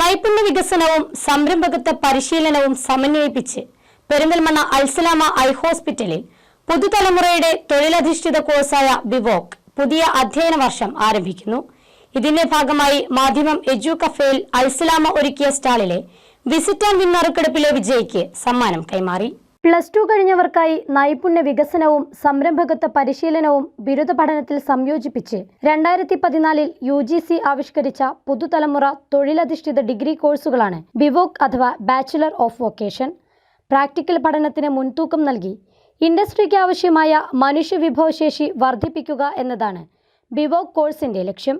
നൈപുണ്യ വികസനവും സംരംഭകത്വ പരിശീലനവും സമന്വയിപ്പിച്ച് പെരിന്തൽമണ്ണ അൽസലാമ ഐ ഹോസ്പിറ്റലിൽ പുതുതലമുറയുടെ തൊഴിലധിഷ്ഠിത കോഴ്സായ ബിവോക് പുതിയ അധ്യയന വർഷം ആരംഭിക്കുന്നു. ഇതിന്റെ ഭാഗമായി മാധ്യമം എജു കഫേയിൽ അൽസലാമ ഒരുക്കിയ സ്റ്റാളിലെ വിസിറ്റ് ആൻഡ് വിൻ നറുക്കെടുപ്പിലെ വിജയിക്ക് സമ്മാനം കൈമാറി. +2 കഴിഞ്ഞവർക്കായി നൈപുണ്യ വികസനവും സംരംഭകത്വ പരിശീലനവും ബിരുദ പഠനത്തിൽ സംയോജിപ്പിച്ച് 2014 UGC ആവിഷ്കരിച്ച പുതുതലമുറ തൊഴിലധിഷ്ഠിത ഡിഗ്രി കോഴ്സുകളാണ് ബിവോക് അഥവാ ബാച്ചുലർ ഓഫ് വൊക്കേഷൻ. പ്രാക്ടിക്കൽ പഠനത്തിന് മുൻതൂക്കം നൽകി ഇൻഡസ്ട്രിക്ക് ആവശ്യമായ മനുഷ്യവിഭവശേഷി വർദ്ധിപ്പിക്കുക എന്നതാണ് ബിവോക് കോഴ്സിന്റെ ലക്ഷ്യം.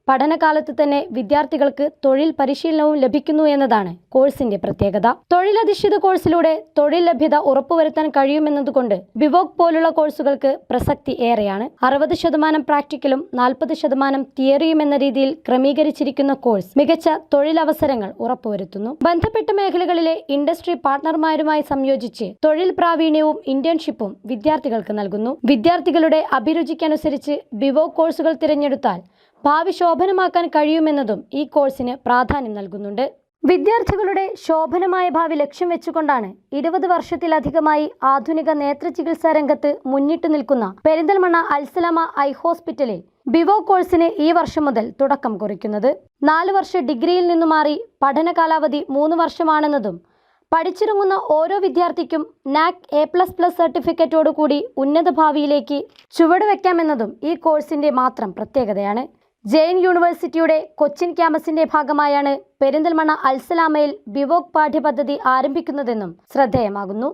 പഠനകാലത്ത് തന്നെ വിദ്യാർത്ഥികൾക്ക് തൊഴിൽ പരിശീലനവും ലഭിക്കുന്നു എന്നതാണ് കോഴ്സിന്റെ പ്രത്യേകത. തൊഴിലധിഷ്ഠിത കോഴ്സിലൂടെ തൊഴിൽ ലഭ്യത ഉറപ്പുവരുത്താൻ കഴിയുമെന്നതുകൊണ്ട് ബിവോക് പോലുള്ള കോഴ്സുകൾക്ക് പ്രസക്തി ഏറെയാണ്. 60% പ്രാക്ടിക്കലും 40% തിയറിയും എന്ന രീതിയിൽ ക്രമീകരിച്ചിരിക്കുന്ന കോഴ്സ് മികച്ച തൊഴിലവസരങ്ങൾ ഉറപ്പുവരുത്തുന്നു. ബന്ധപ്പെട്ട മേഖലകളിലെ ഇൻഡസ്ട്രി പാർട്ണർമാരുമായി സംയോജിച്ച് തൊഴിൽ പ്രാവീണ്യവും ഇന്റേൺഷിപ്പും വിദ്യാർത്ഥികൾക്ക് നൽകുന്നു. വിദ്യാർത്ഥികളുടെ അഭിരുചിക്കനുസരിച്ച് ബിവോക് കോഴ്സുകൾ തിരഞ്ഞെടുത്താൽ ഭാവി ശോഭനമാക്കാൻ കഴിയുമെന്നതും ഈ കോഴ്സിന് പ്രാധാന്യം നൽകുന്നുണ്ട്. വിദ്യാർത്ഥികളുടെ ശോഭനമായ ഭാവി ലക്ഷ്യം വെച്ചുകൊണ്ടാണ് 20 വർഷത്തിലധികമായി ആധുനിക നേത്ര ചികിത്സാ രംഗത്ത് മുന്നിട്ട് നിൽക്കുന്ന പെരിന്തൽമണ്ണ അൽസലാമ ഐ ഹോസ്പിറ്റലിൽ ബിവോക് കോഴ്സിന് ഈ വർഷം മുതൽ തുടക്കം കുറിക്കുന്നത്. 4 വർഷ ഡിഗ്രിയിൽ നിന്നു മാറി പഠന കാലാവധി 3 വർഷമാണെന്നതും പഠിച്ചിറങ്ങുന്ന ഓരോ വിദ്യാർത്ഥിക്കും NAC A++ സർട്ടിഫിക്കറ്റോടുകൂടി ഉന്നത ഭാവിയിലേക്ക് ചുവടുവെക്കാമെന്നതും ഈ കോഴ്സിന്റെ മാത്രം പ്രത്യേകതയാണ്. ജെയിൻ യൂണിവേഴ്സിറ്റിയുടെ കൊച്ചിൻ ക്യാമ്പസിന്റെ ഭാഗമായാണ് പെരിന്തൽമണ്ണ അൽസലാമയിൽ ബിവോക് പാഠ്യപദ്ധതി ആരംഭിക്കുന്നതെന്നും ശ്രദ്ധേയമാകുന്നു.